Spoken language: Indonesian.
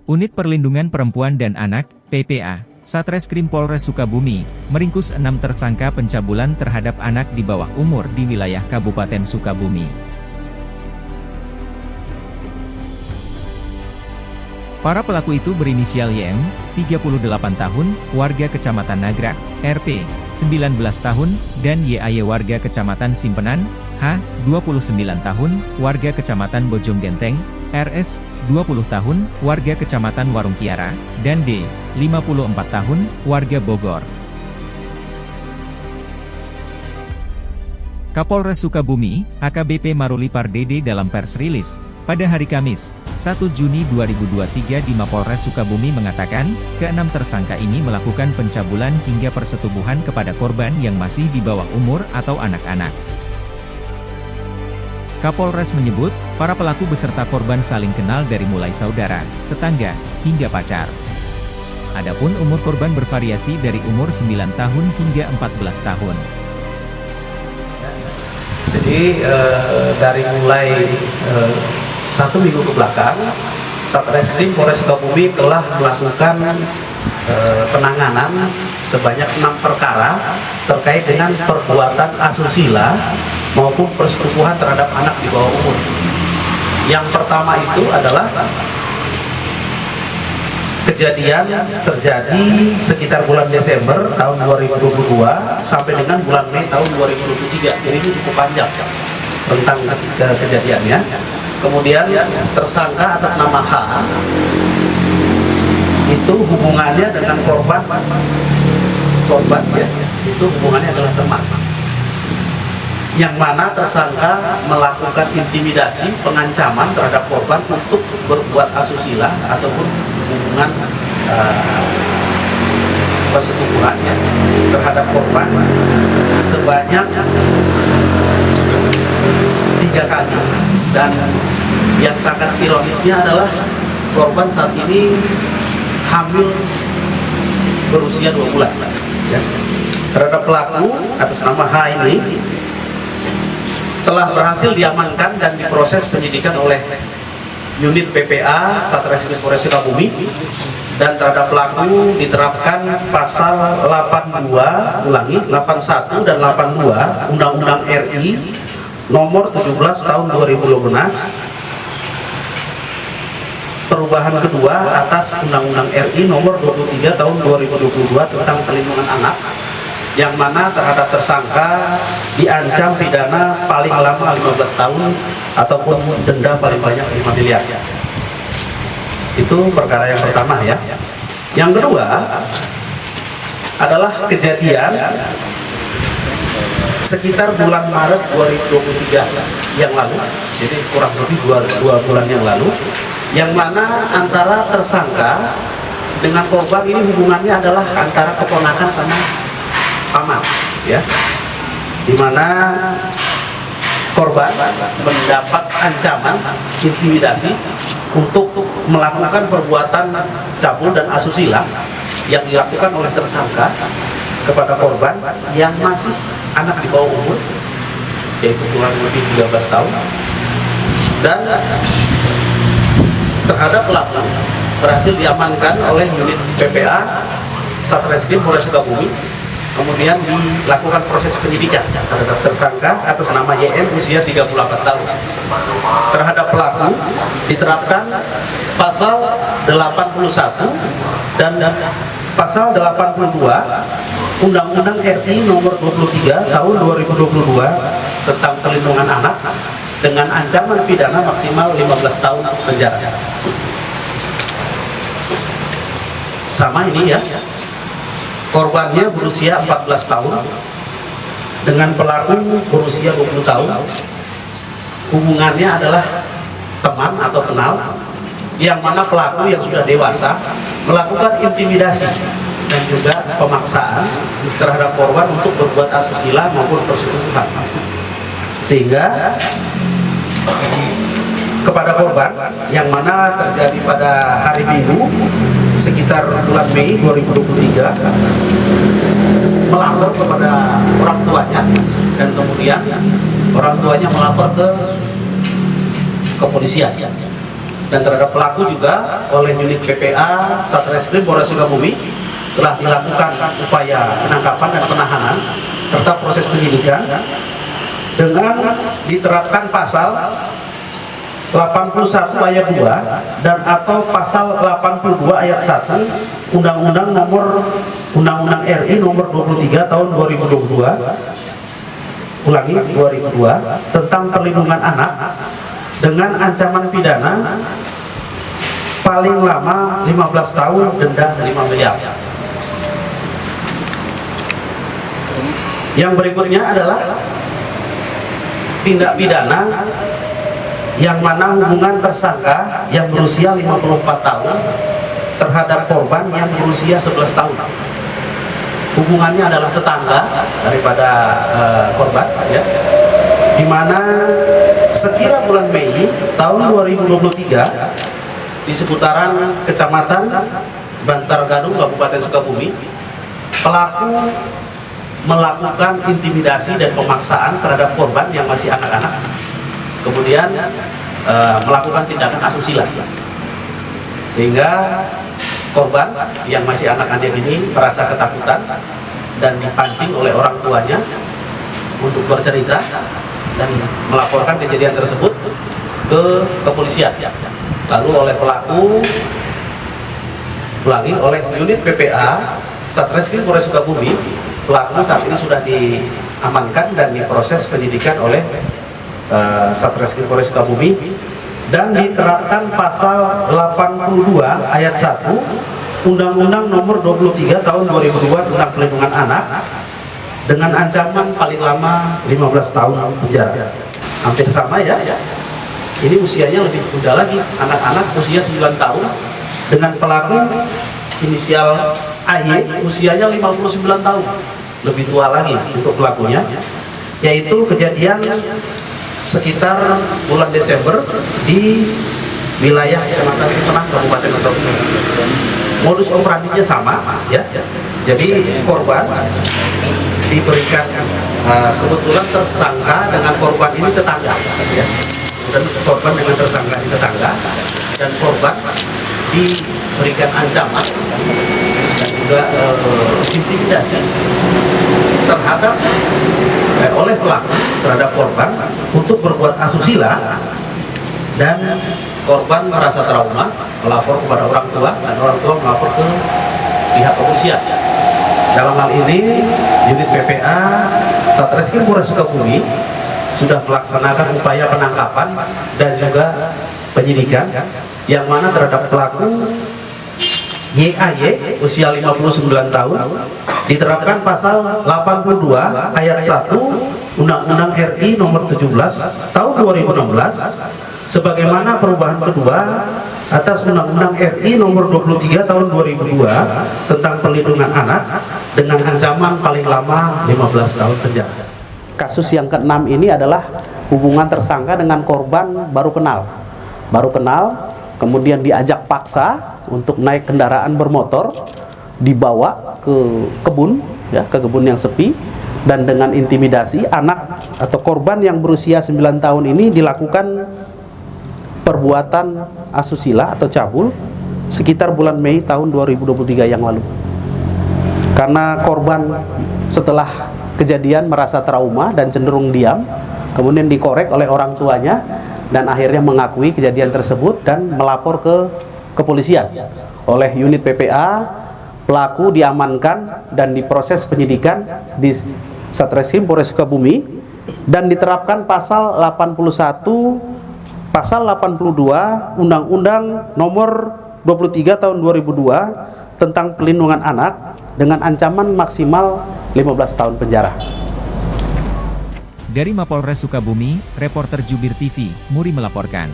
Unit Perlindungan Perempuan dan Anak, PPA, Satreskrim Polres Sukabumi, meringkus 6 tersangka pencabulan terhadap anak di bawah umur di wilayah Kabupaten Sukabumi. Para pelaku itu berinisial YM, 38 tahun, warga Kecamatan Nagrak, RP, 19 tahun, dan YAY warga Kecamatan Simpenan, H, 29 tahun, warga Kecamatan Bojonggenteng, RS, 20 tahun, warga Kecamatan Warung Kiara, dan D, 54 tahun, warga Bogor. Kapolres Sukabumi, AKBP Maruli Pardede dalam pers rilis, pada hari Kamis, 1 Juni 2023 di Mapolres Sukabumi mengatakan, ke-6 tersangka ini melakukan pencabulan hingga persetubuhan kepada korban yang masih di bawah umur atau anak-anak. Kapolres menyebut, para pelaku beserta korban saling kenal dari mulai saudara, tetangga, hingga pacar. Adapun umur korban bervariasi dari umur 9 tahun hingga 14 tahun. Jadi dari mulai 1 minggu ke belakang, Satreskrim Polres Sukabumi telah melakukan penanganan sebanyak 6 perkara terkait dengan perbuatan asusila maupun persetubuhan terhadap anak di bawah umur. Yang pertama itu adalah kejadian terjadi sekitar bulan Desember tahun 2022 sampai dengan bulan Mei tahun 2023. Jadi ini cukup panjang tentang kejadiannya. Kemudian tersangka atas nama H itu hubungannya dengan korban ya, itu hubungannya adalah teman. Yang mana tersangka melakukan intimidasi, pengancaman terhadap korban untuk berbuat asusila ataupun hubungan persetubuhan ya, terhadap korban sebanyak 3 kali. Dan yang sangat ironisnya adalah korban saat ini hamil berusia 2 bulan ya. Terhadap pelaku atas nama H ini telah berhasil diamankan dan diproses penyidikan oleh unit PPA Satreskrim Polres Sukabumi, dan terhadap pelaku diterapkan pasal 81 dan 82 Undang-Undang RI nomor 17 tahun 2012, perubahan kedua atas Undang-Undang RI nomor 23 tahun 2022 tentang perlindungan anak, yang mana terhadap tersangka diancam pidana paling lama 15 tahun ataupun denda paling banyak 5 miliar. Itu perkara yang pertama ya. Yang kedua adalah kejadian sekitar bulan Maret 2023 yang lalu, jadi kurang lebih 2 bulan yang lalu, yang mana antara tersangka dengan korban ini hubungannya adalah antara keponakan sama paman ya, dimana korban mendapat ancaman intimidasi untuk melakukan perbuatan cabul dan asusila yang dilakukan oleh tersangka kepada korban yang masih anak di bawah umur, yaitu kurang lebih 13 tahun, dan terhadap pelaku berhasil diamankan oleh unit PPA Satreskrim Polres Sukabumi. Kemudian dilakukan proses penyidikan terhadap tersangka atas nama YM usia 38 tahun. Terhadap pelaku diterapkan pasal 81 dan pasal 82 Undang-Undang RI nomor 23 tahun 2022 tentang perlindungan anak dengan ancaman pidana maksimal 15 tahun penjara. Sama ini ya. Korbannya berusia 14 tahun dengan pelaku berusia 20 tahun. Hubungannya adalah teman atau kenal, yang mana pelaku yang sudah dewasa melakukan intimidasi dan juga pemaksaan terhadap korban untuk berbuat asusila maupun persetubuhan, sehingga kepada korban yang mana terjadi pada hari Minggu sekitar bulan Mei 2023 melapor kepada orang tuanya, dan kemudian orang tuanya melapor ke kepolisian. dan terhadap pelaku juga oleh unit PPA Satreskrim Polres Sukabumi telah dilakukan upaya penangkapan dan penahanan serta proses penyidikan dengan diterapkan pasal 81 ayat 2 dan atau pasal 82 ayat 1 Undang-Undang RI nomor 23 tahun 2022 tentang perlindungan anak dengan ancaman pidana paling lama 15 tahun, denda 5 miliar. Yang berikutnya adalah tindak pidana yang mana hubungan tersangka yang berusia 54 tahun terhadap korban yang berusia 11 tahun. Hubungannya adalah tetangga daripada korban, ya, di mana sekira bulan Mei tahun 2023 di seputaran Kecamatan Bantar Gadung, Kabupaten Sukabumi, pelaku melakukan intimidasi dan pemaksaan terhadap korban yang masih anak-anak, kemudian melakukan tindakan asusila, sehingga korban yang masih anak-anak ini merasa ketakutan dan dipancing oleh orang tuanya untuk bercerita dan melaporkan kejadian tersebut ke kepolisian. Lalu oleh pelaku, oleh unit PPA Satreskrim Polres Sukabumi, pelaku saat ini sudah diamankan dan diproses penyidikan oleh Satreskrim Polres Sukabumi dan diterapkan pasal 82 ayat 1 Undang-Undang nomor 23 tahun 2002 tentang perlindungan anak dengan ancaman paling lama 15 tahun penjara. Hampir sama, ya. Ini usianya lebih muda lagi, anak-anak usia 9 tahun dengan pelaku inisial AY usianya 59 tahun, lebih tua lagi untuk pelakunya, yaitu kejadian sekitar bulan Desember di wilayah Kecamatan Simpenan, Kabupaten Sukabumi. Modus operandinya sama, ya. Jadi korban diberikan kebetulan tersangka dengan korban ini tetangga, ya. Dan korban dengan tersangka ini tetangga, dan korban diberikan ancaman dan juga intimidasi terhadap oleh pelaku terhadap korban untuk berbuat asusila, dan korban merasa trauma, melapor kepada orang tua dan orang tua melapor ke pihak kepolisian. Dalam hal ini unit PPA Satreskrim Polres Sukabumi sudah melaksanakan upaya penangkapan dan juga penyidikan yang mana terhadap pelaku YAY usia 59 tahun diterapkan pasal 82 ayat 1 Undang-Undang RI nomor 17 tahun 2016 sebagaimana perubahan kedua atas Undang-Undang RI nomor 23 tahun 2002 tentang perlindungan anak dengan ancaman paling lama 15 tahun penjara. Kasus yang ke-6 ini adalah hubungan tersangka dengan korban baru kenal, kemudian diajak paksa untuk naik kendaraan bermotor, dibawa ke kebun, ya, ke kebun yang sepi, dan dengan intimidasi anak atau korban yang berusia 9 tahun ini dilakukan perbuatan asusila atau cabul sekitar bulan Mei tahun 2023 yang lalu. Karena korban setelah kejadian merasa trauma dan cenderung diam, kemudian dikorek oleh orang tuanya dan akhirnya mengakui kejadian tersebut dan melapor ke kepolisian. Oleh unit PPA, pelaku diamankan dan diproses penyidikan di Satreskrim Polres Sukabumi dan diterapkan pasal 81, pasal 82 Undang-Undang nomor 23 tahun 2002 tentang perlindungan anak dengan ancaman maksimal 15 tahun penjara. Dari Mapolres Sukabumi, reporter Jubir TV, Muri melaporkan.